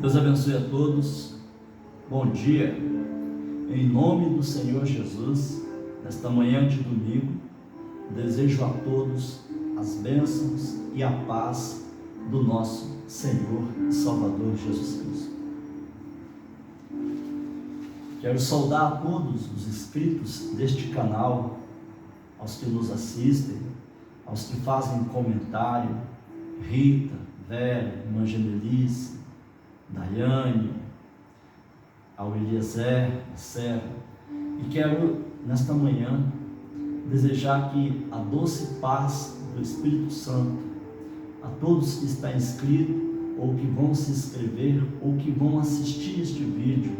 Deus abençoe a todos, bom dia, em nome do Senhor Jesus, nesta manhã de domingo, desejo a todos as bênçãos e a paz do nosso Senhor e Salvador Jesus Cristo. Quero saudar a todos os inscritos deste canal, aos que nos assistem, aos que fazem comentário, Rita, Vera, irmã Genelice, Daiane, ao Eliezer, a Serra, e quero nesta manhã desejar que a doce paz do Espírito Santo a todos que estão inscritos, ou que vão se inscrever, ou que vão assistir este vídeo,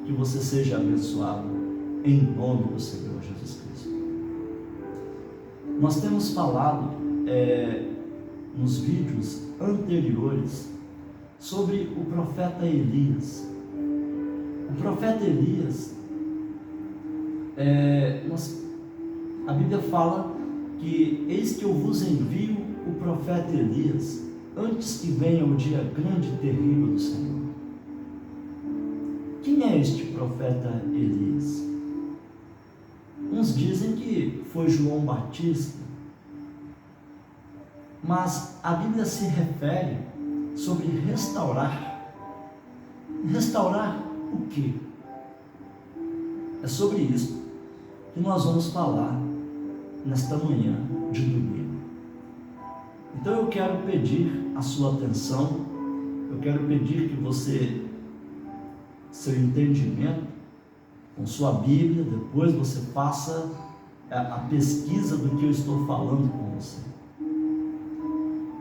que você seja abençoado em nome do Senhor Jesus Cristo. Nós temos falado nos vídeos anteriores sobre o profeta Elias. O profeta Elias, a Bíblia fala que eis que eu vos envio o profeta Elias antes que venha o dia grande e terrível do Senhor. Quem é este profeta Elias? Uns dizem que foi João Batista, mas a Bíblia se refere sobre restaurar. Restaurar o quê? É sobre isso que nós vamos falar nesta manhã de domingo. Então eu quero pedir a sua atenção, eu quero pedir que você, seu entendimento, com sua Bíblia, depois você faça a pesquisa do que eu estou falando com você.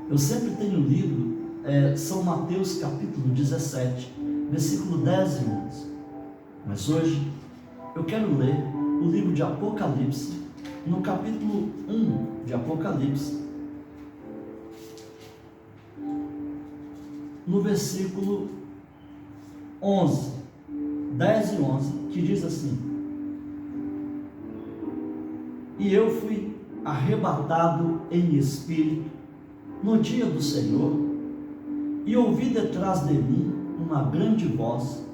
Eu sempre tenho lido São Mateus capítulo 17, versículo 10 e 11. Mas hoje eu quero ler o livro de Apocalipse, no capítulo 1 de Apocalipse, no versículo 11, 10 e 11, que diz assim: E eu fui arrebatado em espírito no dia do Senhor, e ouvi detrás de mim uma grande voz,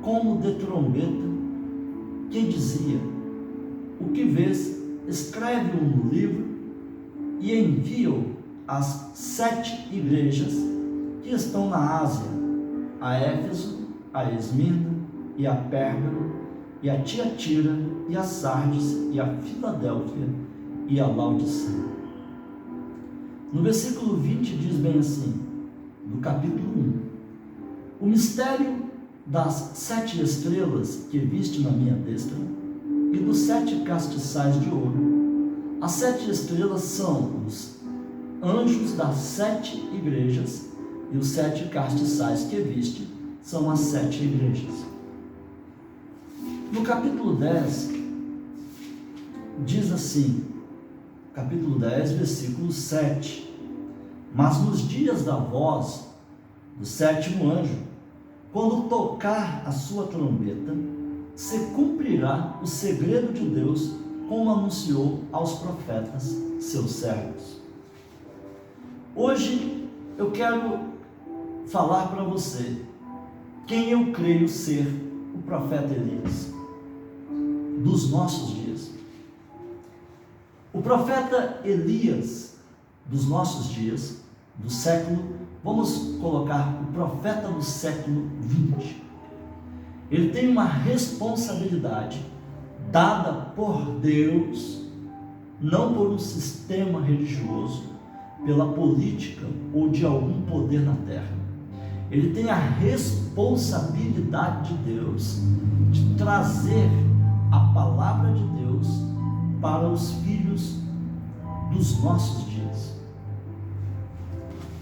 como de trombeta, que dizia: O que vês, escreve-o no livro e envia-o às 7 igrejas que estão na Ásia, a Éfeso, a Esmirna e a Pérgamo, e a Tiatira, e a Sardes, e a Filadélfia, e a Laodiceia. No versículo 20 diz bem assim, do capítulo 1: O mistério das 7 estrelas que viste na minha destra, e dos 7 castiçais de ouro. As 7 estrelas são os anjos das 7 igrejas, e os 7 castiçais que viste são as 7 igrejas. No capítulo 10, diz assim, capítulo 10, versículo 7: Mas nos dias da voz do 7º anjo, quando tocar a sua trombeta, se cumprirá o segredo de Deus, como anunciou aos profetas, seus servos. Hoje eu quero falar para você quem eu creio ser o profeta Elias dos nossos dias. O profeta Elias dos nossos dias, do século, vamos colocar o profeta do século 20. Ele tem uma responsabilidade dada por Deus, não por um sistema religioso, pela política ou de algum poder na terra. Ele tem a responsabilidade de Deus de trazer a palavra de Deus para os filhos dos nossos dias.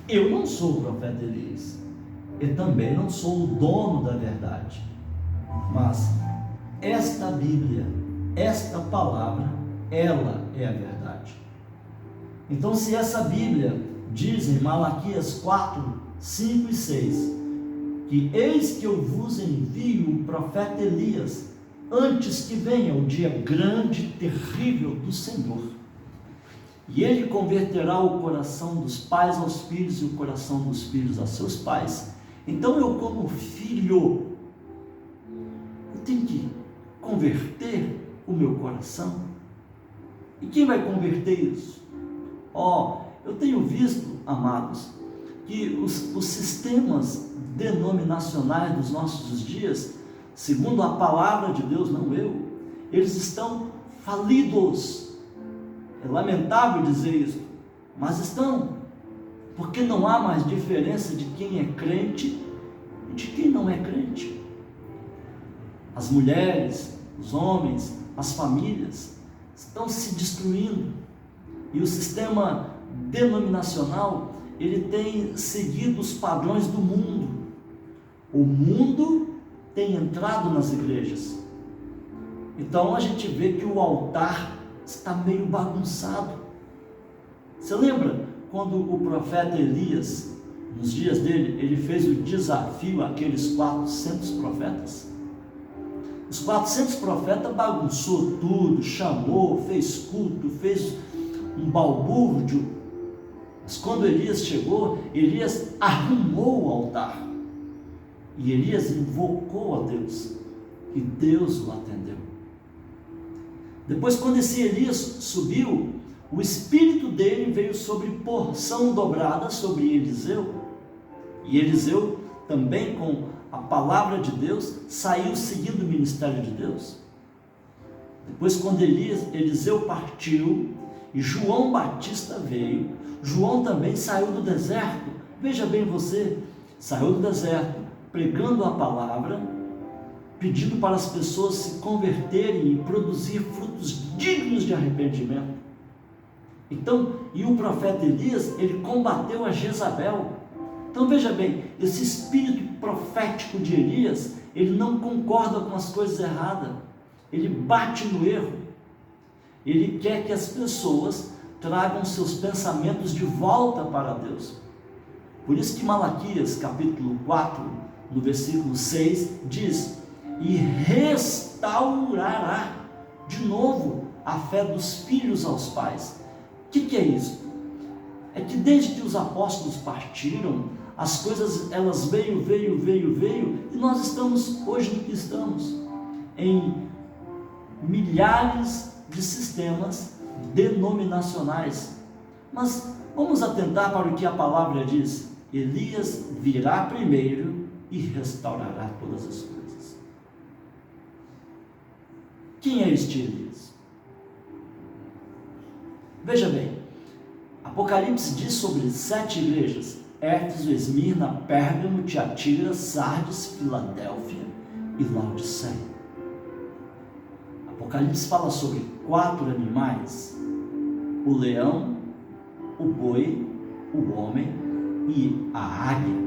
Eu não sou o profeta Elias, e também não sou o dono da verdade, mas esta Bíblia, esta palavra, ela é a verdade. Então, se essa Bíblia diz em Malaquias 4, 5 e 6, que eis que eu vos envio o profeta Elias, antes que venha o dia grande e terrível do Senhor, e ele converterá o coração dos pais aos filhos e o coração dos filhos a seus pais, Então eu, como filho, eu tenho que converter o meu coração. E quem vai converter isso? Eu tenho visto, amados, que os sistemas denominacionais dos nossos dias, segundo a palavra de Deus, não eu, eles estão falidos. É lamentável dizer isso, mas estão, porque não há mais diferença de quem é crente e de quem não é crente. As mulheres, os homens, as famílias estão se destruindo, e o sistema denominacional, ele tem seguido os padrões do mundo. O mundo tem entrado nas igrejas. Então a gente vê que o altar está meio bagunçado. Você lembra quando o profeta Elias, nos dias dele, ele fez o desafio àqueles 400 profetas? Os 400 profetas bagunçou tudo, chamou, fez culto, fez um balbúrdio. Mas quando Elias chegou, Elias arrumou o altar. E Elias invocou a Deus. E Deus o atendeu. Depois, quando esse Elias subiu, o espírito dele veio sobre porção dobrada sobre Eliseu. E Eliseu também, com a palavra de Deus, saiu seguindo o ministério de Deus. Depois, quando Eliseu partiu e João Batista veio, João também saiu do deserto. Veja bem você, saiu do deserto pregando a palavra, pedindo para as pessoas se converterem e produzir frutos dignos de arrependimento. Então, e o profeta Elias, ele combateu a Jezabel. Então veja bem, esse espírito profético de Elias, ele não concorda com as coisas erradas, ele bate no erro, ele quer que as pessoas tragam seus pensamentos de volta para Deus. Por isso que Malaquias, capítulo 4, no versículo 6, diz: e restaurará de novo a fé dos filhos aos pais. O que é isso? É que desde que os apóstolos partiram, as coisas elas veio, e nós estamos hoje no que estamos, em milhares de sistemas denominacionais. Mas vamos atentar para o que a palavra diz: Elias virá primeiro e restaurará todas as coisas. Quem é este Elias? Veja bem, Apocalipse diz sobre 7 igrejas: Éfeso, Esmirna, Pérgamo, Tiatira, Sardes, Filadélfia e Laodiceia. Apocalipse fala sobre 4 animais: o leão, o boi, o homem e a águia.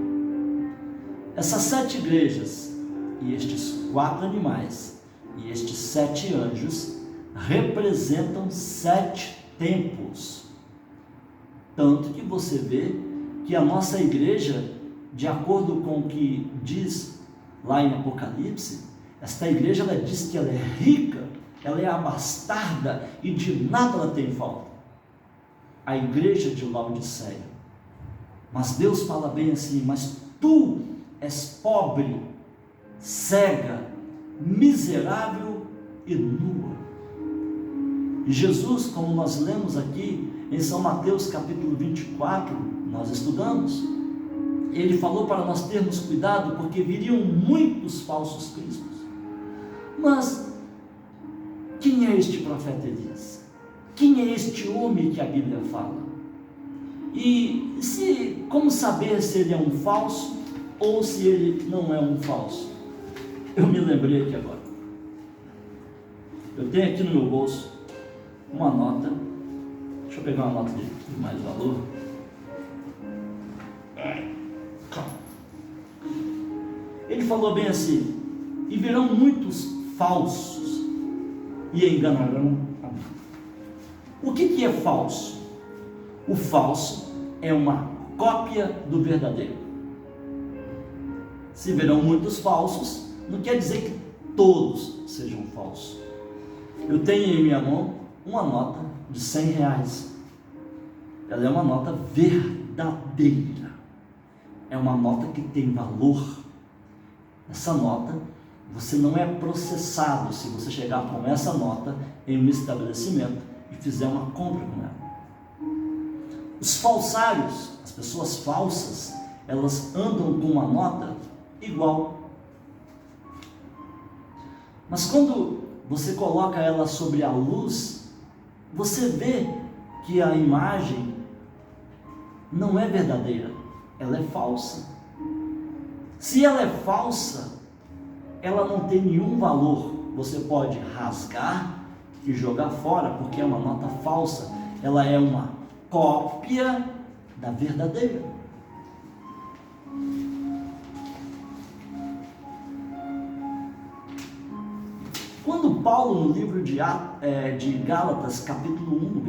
Essas 7 igrejas e estes 4 animais e estes 7 anjos representam 7 templos. Tanto que você vê que a nossa igreja, de acordo com o que diz lá em Apocalipse, esta igreja, ela diz que ela é rica, ela é abastada e de nada ela tem falta. A igreja de Laodiceia. Mas Deus fala bem assim: mas tu és pobre, cega, miserável e nua. E Jesus, como nós lemos aqui em São Mateus capítulo 24, nós estudamos, ele falou para nós termos cuidado, porque viriam muitos falsos cristos. Mas quem é este profeta Elias? Quem é este homem que a Bíblia fala? E como saber se ele é um falso ou se ele não é um falso? Eu me lembrei aqui agora. Eu tenho aqui no meu bolso uma nota. Deixa eu pegar uma nota de mais valor. Ele falou bem assim: e virão muitos falsos e enganarão a mim. O que é falso? O falso é uma cópia do verdadeiro. Se virão muitos falsos, não quer dizer que todos sejam falsos. Eu tenho em minha mão uma nota de R$100. Ela é uma nota verdadeira. é uma nota que tem valor. Essa nota, você não é processado se você chegar com essa nota em um estabelecimento e fizer uma compra com ela. Os falsários, as pessoas falsas, elas andam com uma nota igual. Mas quando você coloca ela sobre a luz, você vê que a imagem não é verdadeira, ela é falsa. Se ela é falsa, ela não tem nenhum valor. Você pode rasgar e jogar fora, porque é uma nota falsa. Ela é uma cópia da verdadeira. Quando Paulo, no livro de Gálatas, capítulo 1,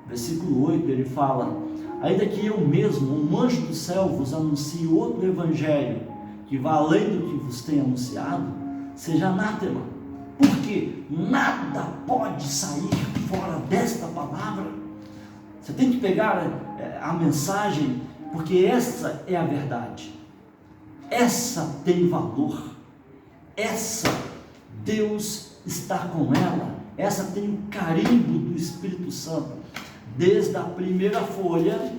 versículo 8, ele fala: ainda que eu mesmo, um anjo do céu, vos anuncie outro evangelho, que vá além do que vos tenho anunciado, seja anátema, porque nada pode sair fora desta palavra. Você tem que pegar a mensagem, porque essa é a verdade, essa tem valor, essa Deus está com ela, essa tem o carimbo do Espírito Santo, desde a primeira folha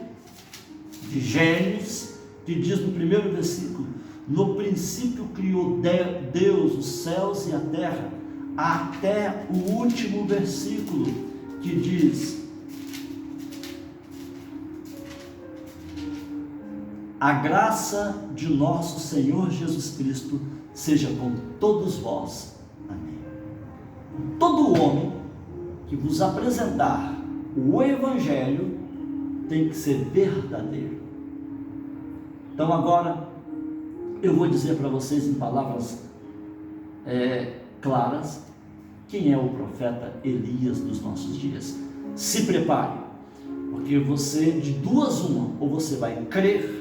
de Gênesis, que diz no primeiro versículo: no princípio criou Deus os céus e a terra, até o último versículo, que diz: a graça de nosso Senhor Jesus Cristo seja com todos vós. Amém. Todo homem que vos apresentar o Evangelho tem que ser verdadeiro. Então agora eu vou dizer para vocês em palavras claras quem é o profeta Elias dos nossos dias. Se prepare, porque você, de duas uma, ou você vai crer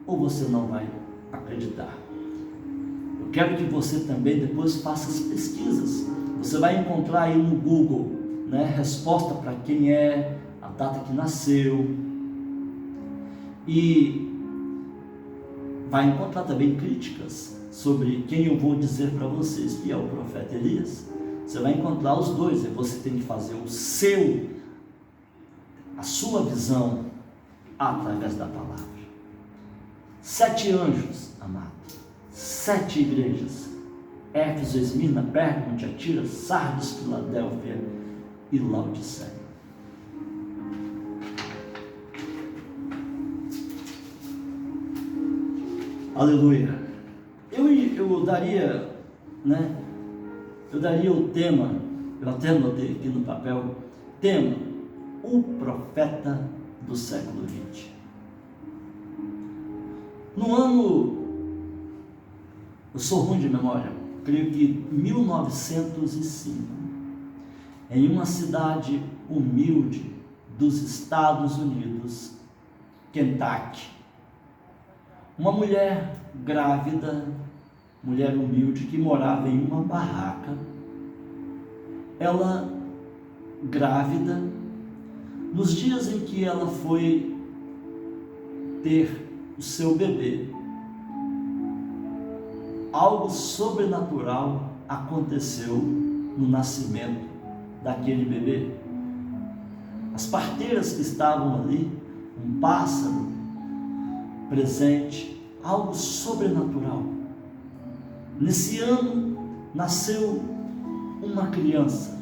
ou você não vai acreditar. Eu quero que você também depois faça as pesquisas. Você vai encontrar aí no Google, resposta para quem é, a data que nasceu, e vai encontrar também críticas sobre quem eu vou dizer para vocês que é o profeta Elias. Você vai encontrar os dois, e você tem que fazer a sua visão através da palavra. 7 anjos, amado, 7 igrejas: Éfeso, Esmirna, Pérgamo, Tiatira, Sardes, Filadélfia e Laodiceia. Aleluia. Eu daria, eu daria o tema, eu até anotei aqui no papel, tema: o profeta do século XX. No ano, eu sou ruim de memória, creio que 1905, em uma cidade humilde dos Estados Unidos, Kentucky, uma mulher grávida, mulher humilde, que morava em uma barraca, ela grávida, nos dias em que ela foi ter o seu bebê, algo sobrenatural aconteceu no nascimento daquele bebê. As parteiras que estavam ali, um pássaro presente, algo sobrenatural. Nesse ano nasceu uma criança.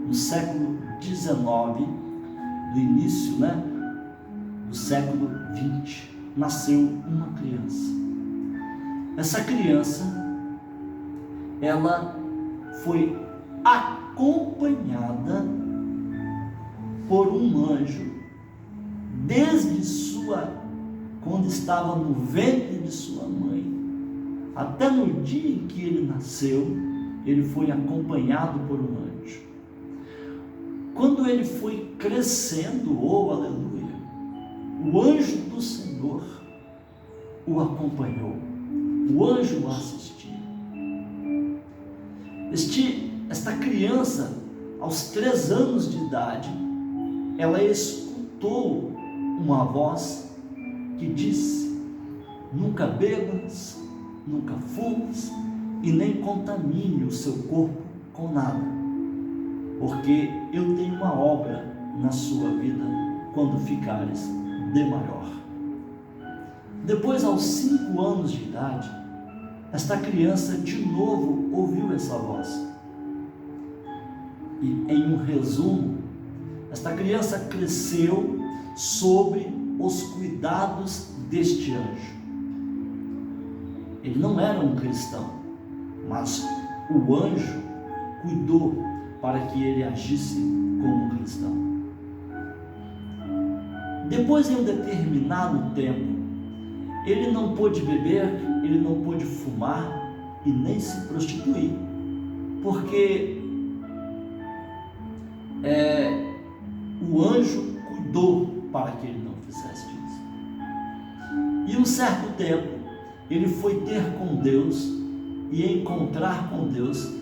No século XIX, no início, do século XX, nasceu uma criança. Essa criança, ela foi acompanhada por um anjo desde quando estava no ventre de sua mãe, até no dia em que ele nasceu, ele foi acompanhado por um anjo. Quando ele foi crescendo, aleluia, o anjo do Senhor o acompanhou, o anjo o assistia. Esta criança, aos 3 anos de idade, ela escutou uma voz que disse: nunca bebas, nunca fumes e nem contamine o seu corpo com nada, porque eu tenho uma obra na sua vida quando ficares de maior. Depois, aos 5 anos de idade, esta criança de novo ouviu essa voz. E, em um resumo, esta criança cresceu sob os cuidados deste anjo. Ele não era um cristão, mas o anjo cuidou para que ele agisse como um cristão. Depois, em um determinado tempo, ele não pôde beber, ele não pôde fumar e nem se prostituir, porque o anjo cuidou para que ele não fizesse isso. E um certo tempo, ele foi ter com Deus e encontrar com Deus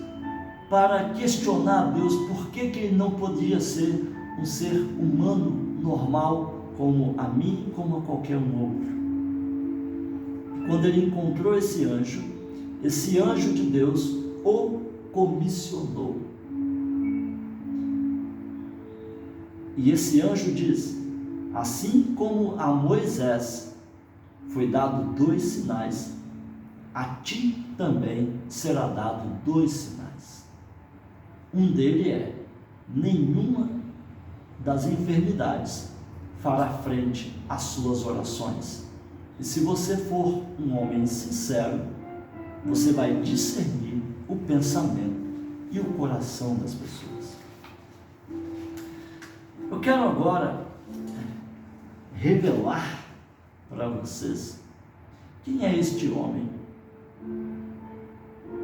para questionar a Deus por que ele não podia ser um ser humano normal como a mim, como a qualquer um outro. Quando ele encontrou esse anjo de Deus o comissionou. E esse anjo diz: assim como a Moisés foi dado 2 sinais, a ti também será dado 2 sinais. Um deles é: nenhuma das enfermidades fará frente às suas orações. E se você for um homem sincero, você vai discernir o pensamento e o coração das pessoas. Eu quero agora revelar para vocês quem é este homem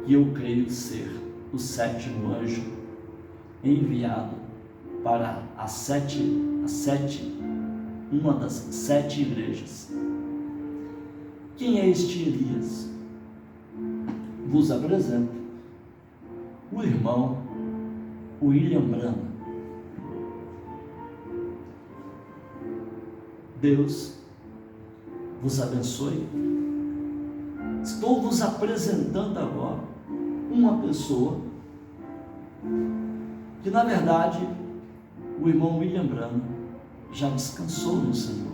que eu creio ser o 7º anjo enviado para uma das 7 igrejas. Quem é este Elias? Vos apresento o irmão William Branham. Deus vos abençoe. Estou vos apresentando agora uma pessoa que, na verdade, o irmão William Branham já descansou no Senhor.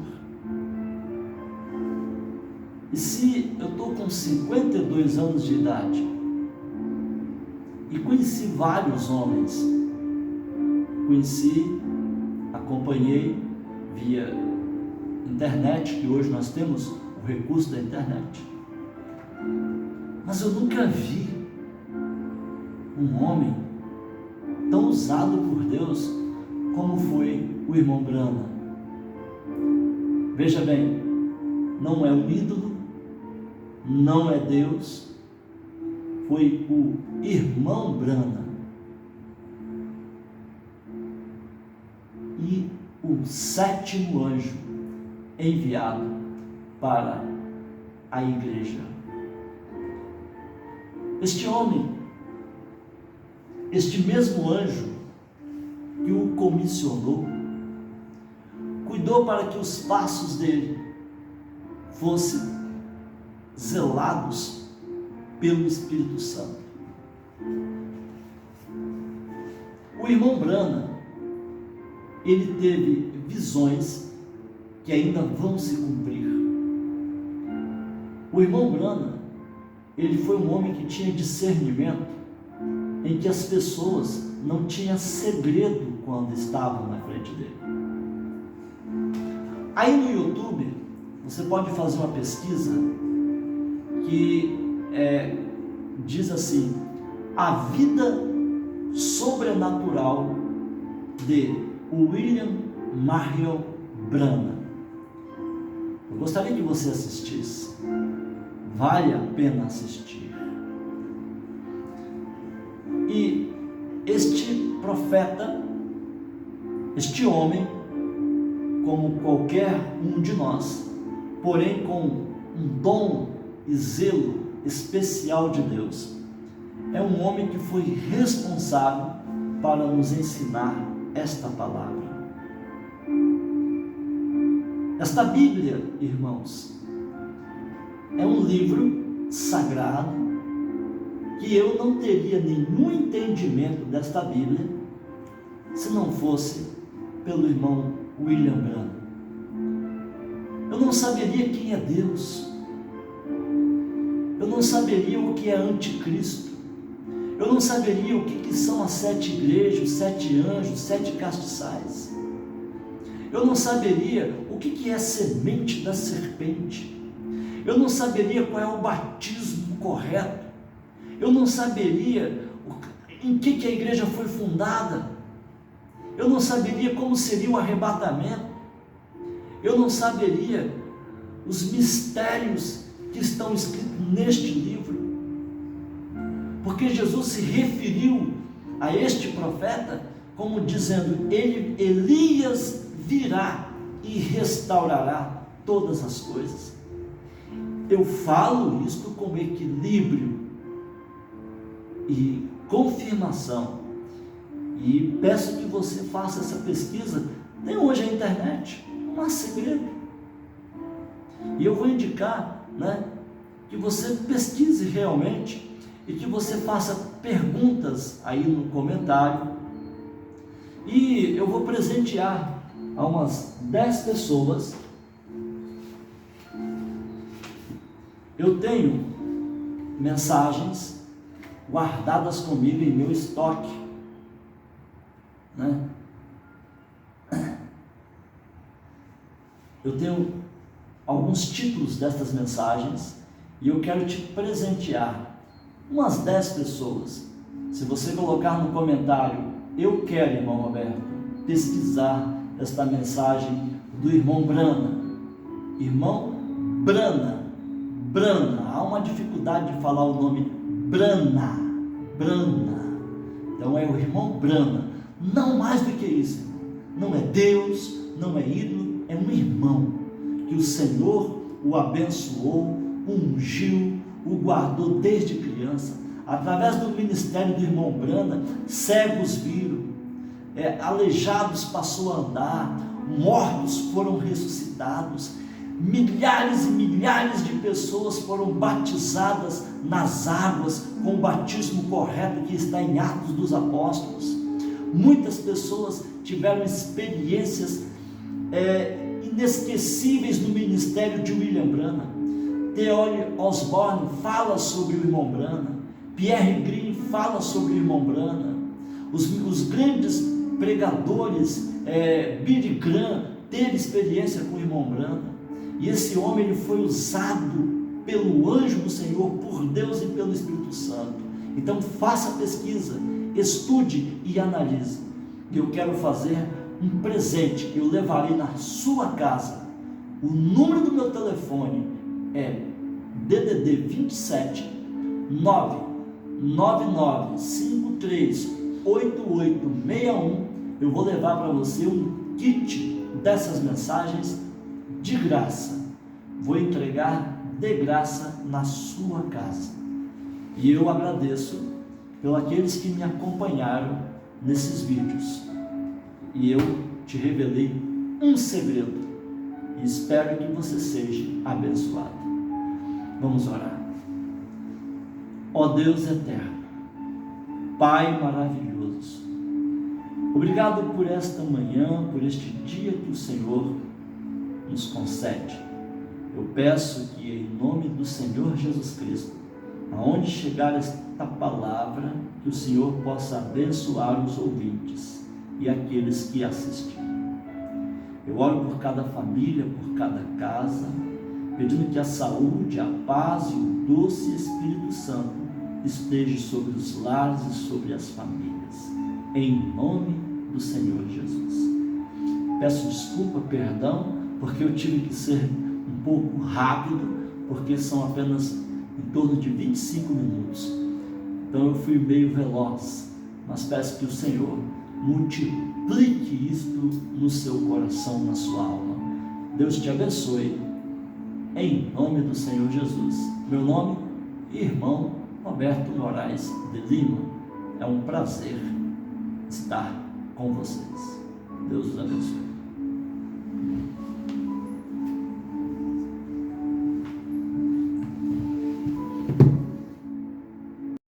E se eu estou com 52 anos de idade e conheci vários homens, acompanhei via internet, que hoje nós temos o recurso da internet, mas eu nunca vi um homem tão usado por Deus como foi o irmão Branham. Veja bem, não é um ídolo, não é Deus, foi o irmão Branham e o 7º anjo enviado para a igreja. Este homem, este mesmo anjo que o comissionou, cuidou para que os passos dele fossem zelados pelo Espírito Santo. O irmão Branham, ele teve visões que ainda vão se cumprir. O irmão Branham, ele foi um homem que tinha discernimento, em que as pessoas não tinham segredo quando estavam na frente dele. Aí no YouTube, você pode fazer uma pesquisa que diz assim: a vida sobrenatural de William Marion Branham. Eu gostaria que você assistisse. Vale a pena assistir. E este profeta, este homem, como qualquer um de nós, porém com um dom e zelo especial de Deus, é um homem que foi responsável para nos ensinar esta palavra. Esta Bíblia, irmãos, é um livro sagrado que eu não teria nenhum entendimento desta Bíblia se não fosse pelo irmão William Branham. Eu não saberia quem é Deus, eu não saberia o que é anticristo, eu não saberia o que são as 7 igrejas, os 7 anjos, 7 castiçais, eu não saberia o que é a semente da serpente, eu não saberia qual é o batismo correto, eu não saberia em que a igreja foi fundada, eu não saberia como seria o arrebatamento, eu não saberia os mistérios que estão escritos neste livro, porque Jesus se referiu a este profeta como dizendo: Elias virá e restaurará todas as coisas. Eu falo isto com equilíbrio e confirmação, e peço que você faça essa pesquisa. Tem hoje a internet, não há segredo, e eu vou indicar, que você pesquise realmente e que você faça perguntas aí no comentário, e eu vou presentear a umas 10 pessoas. Eu tenho mensagens guardadas comigo em meu estoque, Eu tenho alguns títulos destas mensagens e eu quero te presentear umas 10 pessoas. Se você colocar no comentário: eu quero, irmão Roberto, pesquisar esta mensagem do irmão Brana. Irmão Brana, há uma dificuldade de falar o nome Brana. Então é o irmão Brana, não mais do que isso. Não é Deus, não é ídolo, é um irmão que o Senhor o abençoou, o ungiu, o guardou desde criança. Através do ministério do irmão Brana, cegos viram, aleijados passou a andar, mortos foram ressuscitados, milhares e milhares de pessoas foram batizadas nas águas com o batismo correto que está em Atos dos Apóstolos. Muitas pessoas tiveram experiências inesquecíveis no ministério de William Branham. T.L. Osborne fala sobre o irmão Branham, Pierre Green fala sobre o irmão Branham, os grandes pregadores, Billy Graham teve experiência com o irmão Branham, e esse homem ele foi usado pelo anjo do Senhor, por Deus e pelo Espírito Santo. Então faça pesquisa, estude e analise. Eu quero fazer um presente que eu levarei na sua casa. O número do meu telefone é DDD 27 99953 8861. Eu vou levar para você um kit dessas mensagens de graça. Vou entregar de graça na sua casa. E eu agradeço pelos aqueles que me acompanharam nesses vídeos. E eu te revelei um segredo e espero que você seja abençoado. Vamos orar. Ó Deus eterno, Pai maravilhoso, obrigado por esta manhã, por este dia que o Senhor nos concede. Eu peço que em nome do Senhor Jesus Cristo, aonde chegar esta palavra, que o Senhor possa abençoar os ouvintes e aqueles que assistirem. Eu oro por cada família, por cada casa, pedindo que a saúde, a paz e o doce Espírito Santo esteja sobre os lares e sobre as famílias, em nome do Senhor Jesus. Peço desculpa, perdão, porque eu tive que ser um pouco rápido, porque são apenas em torno de 25 minutos. Então eu fui meio veloz, mas peço que o Senhor multiplique isto no seu coração, na sua alma. Deus te abençoe, em nome do Senhor Jesus. Meu nome, irmão Roberto Moraes de Lima. É um prazer estar com vocês. Deus os abençoe.